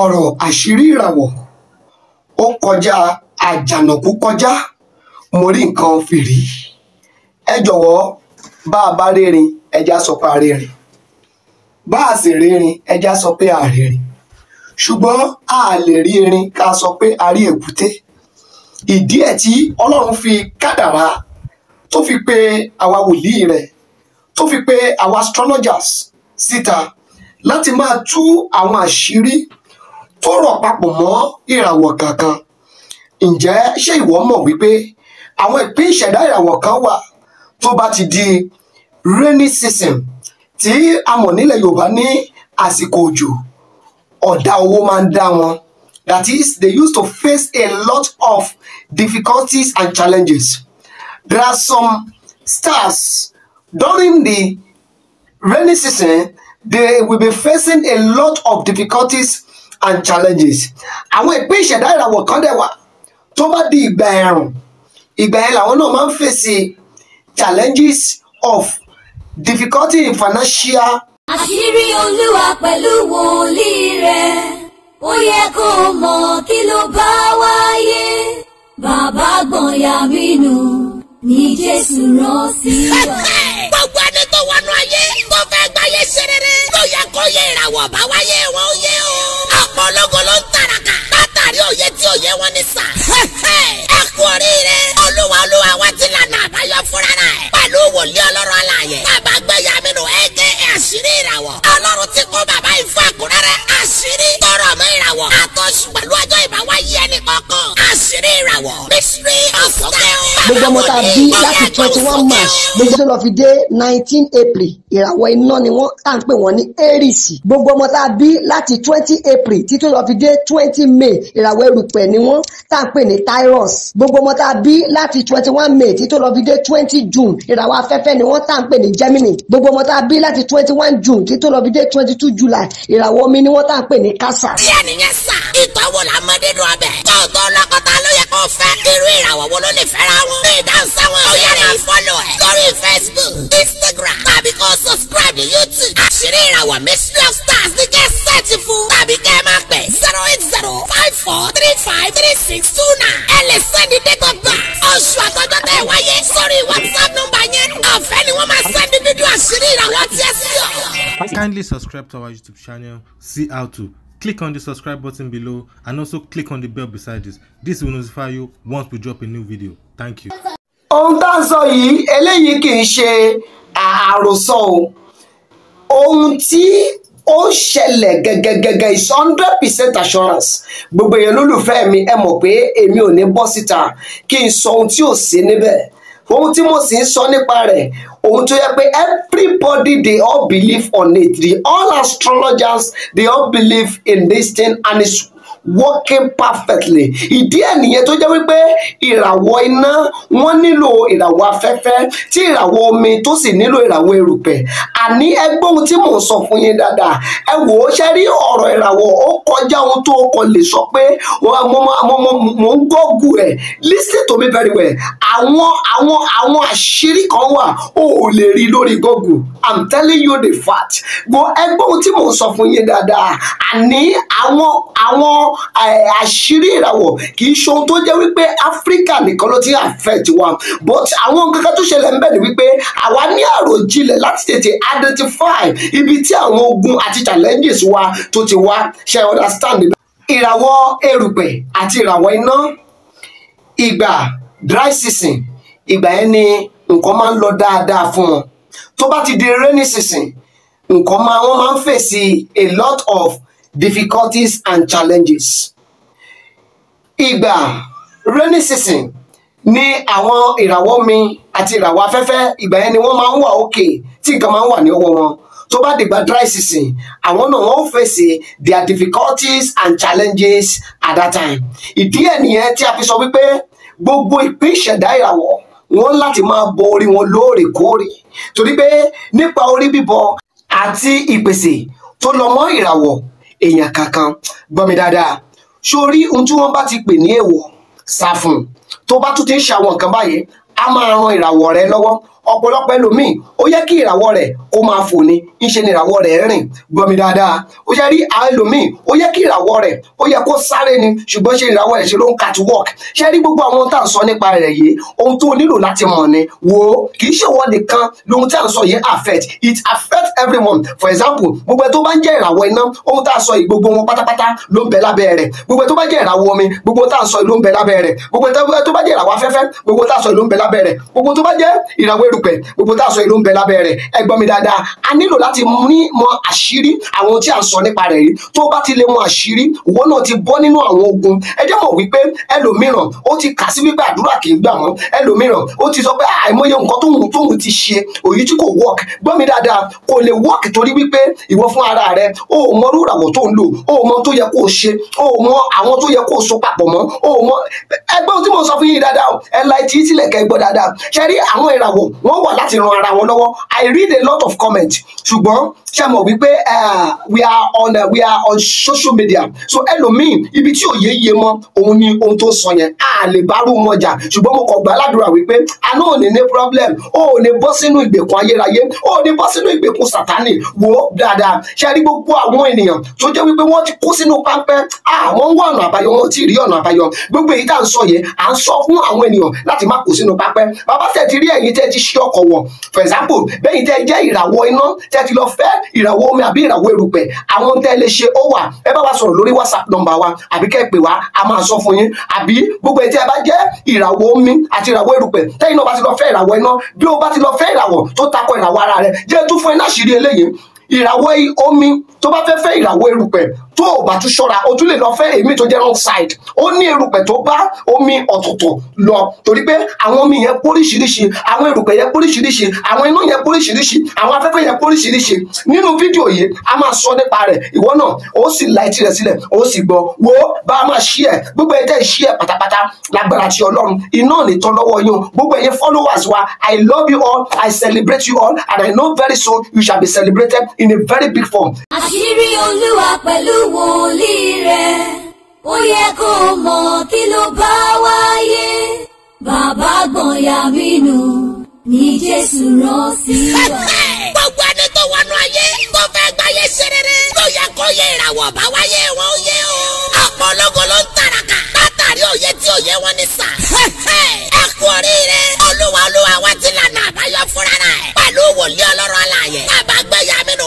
ọ̀rọ̀ àṣírí ìràwọ̀ ó kọjá àjànàkú kọjá mo rí nǹkan fìrí. Ẹ jọ̀wọ́ bá a bá rérin ẹja sọ pé a rérin, bá a sì rérin ẹja sọ pé a rérin, ṣùgbọ́n a lè rí erin ká sọ pé a rí èkúté. Ìdí ẹ̀ tí Ọlọ́run fi kádàrá tó fi pè àwa wòlíì rẹ̀, tó fi pè àwa astrologers síta láti máa tú àwọn àṣírí tó rọ̀ papọ̀ mọ́ ìràwọ̀ kankan. Ǹjẹ́ ṣé ìwọ mọ̀ wípé àwọn ìpín ìṣẹ̀dá ìràwọ̀ kan wà tó bá ti di rainy season tí a mọ̀ nílẹ̀ Yorùbá ní àsìkò òjò, ọ̀dá owó máa ń dá wọn. That is, they used to face a lot of difficulties and challenges. There are some stars during the rainy season, they will be facing a lot of difficulties and challenges. Àwọn ìpín ìṣẹ̀dá ìràwọ̀ kan dẹ̀ wà tó bá di ìgbà ẹ̀rùn, ìgbà yẹn làwọn náà máa ń fèsì challenges of difficulty in financial. Àṣírí Olúwa pẹ̀lú wòlíì rẹ̀, ó yẹ kó mọ̀ kí ló bá wáyé. Bàbá gbọ̀nyà mínú ní Jésù rán sí wa. Gbogbo ẹni tó wọnú ayé tó fẹ́ gbáyé ṣe rere ló yẹ kó yẹ ìràwọ̀ bá wáyé wọn ó yẹ o. Ọ̀pọ̀ ológo ló ń tàràkà látàrí òye tí òye wọn ní sà. Ẹ kú oríire Olúwa wa ti lànà àbáyọ fúnra rẹ̀ pẹ̀lú wòlíì Ọlọ́run alààyè. Bàbá gbẹ̀yà mi nù ẹ̀jẹ̀ àṣírí ìràwọ̀. Ọlọ́run ti kó bàbá ìfún àkúrẹ́rẹ́ àṣírí tọrọ mọ́ ìràwọ̀. Àtọ́sù pẹ̀lú ọjọ́ ìbáwáyé ẹnì kọ̀ọ̀kan. Àṣírí ìràwọ̀ mystery of sọ́kẹ́. Gbogbo ọmọ tá a bí láti 21 March gbogbo tó lọ fi dé 19 April ìràwọ̀ iná ni wọ́n tá à ń pè wọ́n ní Aries. Gbogbo ọmọ tá a bí láti 20 April títí lọ fi dé 20 May ìràwọ̀ erùpẹ̀ ni wọ́n tá à ń pè ní Taurus. Gbogbo ọmọ tá a bí láti 21 May títí lọ fi dé 20 June ìràwọ̀ afẹ́fẹ́ ni wọ́n tá à ń pè ní Gemini. Gbogbo ọmọ tá a bí láti 21 June títí lọ fi dé 22 July ìràwọ̀ omi ni wọ́n tá à ń pè ní Cancer. Bí ẹnìyẹn sà ìtọ́wò làmọ́dé dùn ọbẹ̀ tọ́tọ́ lọ́kọ̀tà ló yẹ kó fẹ́ irú ìràwọ̀ wo ló lè fẹ́ra wọn. Ìdáhùn sáwọn ọ̀yà máa fọ́lọ̀ ẹ̀ lórí Facebook, Instagram tàbí kó subscribe ní YouTube. Àṣírí ìràwọ̀ mystery of stars ní kẹ́ sẹ́ẹ̀tì fún tàbí kẹ́ máa pè 08054353629. Ẹ lè sẹ́ndí date of birth, oṣù àtọ́jọ́ tẹ́ wáyé sórí WhatsApp nọ́mbà yẹn. Ọ̀fẹ́ ni wọ́n máa sẹ́ndí fídíò àṣírí ìràwọ̀ tí ẹ sí ọ̀. Kindly subscribe to our YouTube channel, see how to. Click on the subscribe button below and also click on the bell beside this. This will notify you once we drop a new video. Thank you. Ohun tá a sọ yìí eléyìí kì í ṣe àròsọ o. Ohun tí ó ṣẹlẹ̀ gẹ́gẹ́gẹ́gẹ́ is 100% assurance. Gbogbo èèyàn lólùfẹ́ mi ẹ mọ̀ pé èmi ò ní bọ́ síta kí n sọ ohun tí ò sí níbẹ̀. Ohun tí mo sì ń sọ nípa rẹ̀, ohun tó yẹ pé everybody they all believe on it. All astrologers they all believe in this thing and it's working perfectly. Ìdí ẹ̀ nìyẹn tó jẹ́ wípé ìràwọ̀ iná wọ́n nílò ìràwọ̀ afẹ́fẹ́ tí ìràwọ̀ omi tó sì nílò ìràwọ̀ erùpẹ̀. Àní ẹgbẹ́ ohun tí mò ń sọ fún yín dáadáa. Ẹ wò ó ṣe rí ọ̀rọ̀ ìràwọ̀ ó kọjá ohun tó kọ lè sọ pé mo ń gọ́gù ẹ̀. Listen to me very well. Àwọn àṣírí kan wà ó ò lè rí lórí Google. I'm telling you the fact. Ẹgbẹ́ ohun tí mò ń sọ fún yín dáadáa. Àní àwọn àṣírí ìràwọ̀ kì í ṣe ohun tó jẹ́ wípé Áfíríkà nìkan ló ti affect wa, but àwọn nǹkan tó ṣẹlẹ̀ ń bẹ ni wípé àwa ní àròjinlẹ̀ láti tètè identify ibi tí àwọn ogun àti challenges wa tó ti wá ṣe understand. Ìràwọ̀ erùpẹ̀ àti ìràwọ̀ iná, ìgbà dry season, ìgbà yẹn ni nǹkan máa ń lọ dáadáa fún wọn. Tó bá ti di rainy season, wọ́n máa ń fèsì a lot of difficulties and challenges. Ìgbà rainy season ní àwọn ìràwọ̀ mi àti ìràwọ̀ afẹ́fẹ́, ìgbà yẹn ni wọ́n máa ń wà òkè tí nǹkan máa ń wà ní ọwọ́ wọn. Tó bá dìgbà dry season, àwọn náà wọ́n fèsì their difficulties and challenges at that time. Ìdí ẹ̀ nìyẹn tí a fi sọ wípé gbogbo ìpín ìṣẹ̀dá ìràwọ̀ wọ́n láti máa bọ orí wọn lóòrèkóòrè, torí pé nípa orí bíbọ àti ìpèsè tó lọ mọ́ ìràwọ̀ èèyàn kankan. Gbọ́ mi dáadáa, sórí ohun tí wọ́n bá ti pè ní èèwọ̀ sá fún. Tó bá tún ti ń ṣe àwọn nǹkan báyìí, a máa ran ìràwọ̀ rẹ lọ́wọ́, ọ̀pọ̀lọpọ̀ ẹlòmíì ó yẹ kí ìràwọ̀ rẹ̀ kó máa fò ní ìṣe ni ìràwọ̀ rẹ̀ rìn gbọ́ mi dáadáa ó ṣe rí àwọn ẹlòmíì ó yẹ kí ìràwọ̀ rẹ̀ ó yẹ kó sáré ni ṣùgbọ́n ṣe ìràwọ̀ rẹ̀ ṣe ló ń catwalk ṣe rí gbogbo àwọn ohun tá à ń sọ nípa rẹ̀ yìí ohun tó nílò láti mọ̀ ni wò ó kì í ṣe wọ́n nìkan lóhun tí à ń sọ yìí it affect everyone for example gbogbo ẹ tó bá ń jẹ́ ìràwọ̀ iná ohun tá à ń sọ yìí gbogbo wọn pátápátá ló ń bẹ lábẹ́ rẹ̀ gbogbo ẹ tó bá jẹ́ ìràwọ̀ omi gbogbo tá à ń sọ yìí ló ń bẹ lábẹ́ rẹ̀ gbogbo ẹ tó bá jẹ́ ìràwọ̀ afẹ́fẹ́ gbogbo tá à ń sọ yìí ló ń bẹ lábẹ́ rẹ̀ gbogbo tó bá jẹ́ ìràwọ̀ erùpẹ̀ gbogbo tá à ń sọ yìí ló ń bẹ lábẹ́ rẹ̀ ẹ gbọ́ mi dáadáa a nílò láti mọ àṣírí àwọn tí à ń sọ nípa rẹ̀ yìí tó bá ti lè mọ àṣírí òwò náà ti bọ́ nínú àwọn ogun ẹ jẹ́ mọ̀ wípé ẹlòmíràn ó ti kà sí wípé àdúrà kì í gbà wọ́n ẹlòmíràn ó ti sọ pé àìmọye nǹkan tóhun ti ṣe òyì tí kò work gbọ́ mi dáadáa kò lè work torí wípé ìwọ fún ara rẹ o ò mọ rúràwọ̀ tó ń lò o ò mọ tó yẹ kó o ṣe o ò mọ àwọn tó yẹ kó o so papọ̀ mọ́ o ò mọ ẹgbẹ́ tí mo sọ fún yín dáadáa ẹ la etí sílẹ̀ kẹ́ gbọ́ dáadáa ṣe rí àwọn ìràwọ̀ wọ́n wà láti ran ara wọn lọ́wọ́ I read a lot of comments ṣùgbọ́n ṣe mọ̀ wípé we are on social media so ẹlòmíì ibi tí òye yé mọ́ òun ni ohun tó sọ yẹn a lè bá rú wọn jà ṣùgbọ́n mo kàn gbà ládùúrà wípé àná ò ní problem ó ò ní bọ́ sínú ìgbèkùn ayérayé ó ò ní bọ́ sínú ìgbèkùn sátánì wò ó dáadáa ṣe rí gbogbo àwọn ènìyàn tó jẹ́ wípé wọ́n ti kó sínú páńpẹ́ àwọn ń wá ọ̀nà àbáyọ wọn ò tí ì rí ọ̀nà àbáyọ gbogbo èyí tá à ń sọ yẹn à ń sọ fún àwọn ènìyàn láti má kó sínú páńpẹ́ bàbá tẹ̀ ti rí ẹ̀yin tẹ́ ti ṣí ọkọ̀ wọ̀ for example bẹ́yìn tẹ́ jẹ́ ìràwọ̀ iná tẹ́ ti lọ fẹ́ ìràwọ̀ omi àbí ìràwọ̀ erùpẹ̀ àwọn tẹ́ lè ṣe ó wà ẹ bá wa sọ̀rọ̀ lórí WhatsApp number wa àbí kẹ́ pè wá a máa sọ fún yín àbí gbogbo èyí tẹ́ bá jẹ́ ìràwọ̀ omi àti ìràwọ̀ erùpẹ̀ tẹ́yìn náà bá ti lọ fẹ́ ìràwọ̀ iná bí o bá ti lọ fẹ́ ìràwọ̀ tó takọ ìràwọ̀ ara rẹ̀ jẹ́ tún fún ẹ láṣìírí eléyìí ìràwọ̀ omi tó bá fẹ́ fẹ́ ìràwọ̀ erùpẹ̀ tó o bá tún ṣọ́ra o tún lè lọ fẹ́ èmi tó jẹ́ wrong side ó ní erùpẹ̀ tó bá omi ọ̀tọ̀ọ̀tọ̀ lọ torí pé àwọn omi yẹn póríṣiríṣi àwọn erùpẹ̀ yẹn póríṣiríṣi àwọn iná yẹn póríṣiríṣi àwọn afẹ́fẹ́ yẹn póríṣiríṣi nínú fídíò yìí a máa sọ nípa rẹ̀ ìwọ náà ó sì la etí rẹ̀ sílẹ̀ ó sì gbọ́ wo bá a máa ṣí ẹ̀ gbogbo ẹ̀ tẹ́ ṣí ẹ̀ pátápátá lágbára ti Ọlọ́run iná nìtàn lọ́wọ́ yín gbogbo ẹ̀yin followers wa I love you all I celebrate you all and I know very soon you shall be celebrated in a very big form. àṣírí Olúwa pẹ̀lú wòlíì rẹ̀ ó yẹ kó mọ̀ kí ló bá wáyé bàbá gbọ̀nyà mínú ní Jésù rán sí wa. gbogbo ẹni tó wọnú ayé tó fẹ́ gbáyé ṣe rere ló yẹ kó yẹ ìràwọ̀ bá wáyé wọn ó yẹ o. ọ̀pọ̀ ológo ló ń tàràkà látàrí òye tí òye wọn ní sà. ẹ kú oríire olúwa wa ti lànà àbáyọ fúnra rẹ̀ pẹ̀lú wòlíì ọlọ́run alààyè bàbá gbọ̀nyà mínú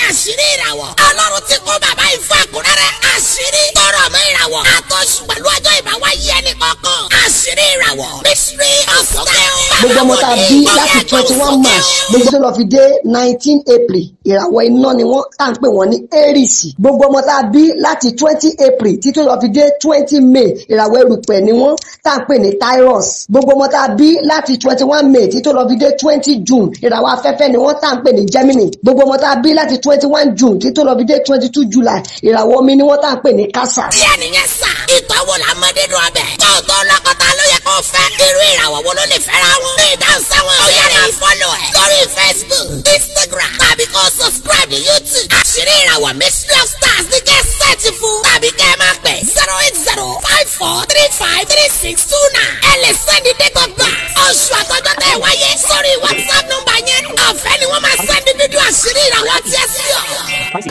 àṣírí ìràwọ̀ ọlọ́run tí kò bàbá ìfọ̀ àkùrẹ́rẹ́ àṣírí tọrọ ọmọ ìràwọ̀ àtọ́sù pẹ̀lú ọjọ́ ìbáwáyé ẹnì kọ̀ọ̀kan àṣírí ìràwọ̀ mystery of style. gbogbo ọmọ tá a bí láti 21 March gbogbo tó lọ fi dé 19 April ìràwọ̀ iná ni wọ́n tá à ń pè wọ́n ní Aries gbogbo ọmọ tá a bí láti 20 April títí lọ fi dé 20 May ìràwọ̀ erùpẹ̀ ni wọ́n tá à ń pè ní Taurus gbogbo ọmọ tá a bí láti 21 May títí lọ fi dé 20 June ìràwọ̀ afẹ́fẹ́ ni wọ́n tá à ń pè ní Gemini gbogbo ọmọ tá a bí láti 21 June títí lọ fi dé 22 July ìràwọ̀ omi ni wọ́n tá à ń pè ní Cancer. díẹ̀ nìyẹn sà ìtọ́wò làmọ́dé dùn ọbẹ̀ kóòtù lọ́kọ̀tà ló yẹ kó fẹ́ irú ìràwọ̀ wo ló lè fẹ́ra wọn. ìdáhùn sáwọn ó yára fọ́lọ̀ ẹ̀ lórí Facebook Instagram tàbí kó subscribe ní YouTube àṣírí ìràwọ̀ mystery of stars ní kẹ́ sẹ́ẹ̀tì fún tàbí kẹ́ máa pè 08054353629 ẹ lè sẹ́ndí date of birth oṣù àtọ́jọ́ tẹ́ wáyé sórí WhatsApp number yẹn ọ̀fẹ́ ni wọ́n máa sẹ́ndí fídíò àṣírí ìràwọ̀ tí ẹ sí ọ.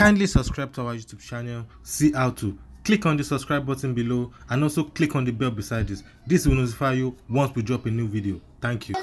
Kindly subscribe to our YouTube channel, see how to. Click on the subscribe button below and also click on the bell beside this. This will notify you once we drop a new video. Thank you.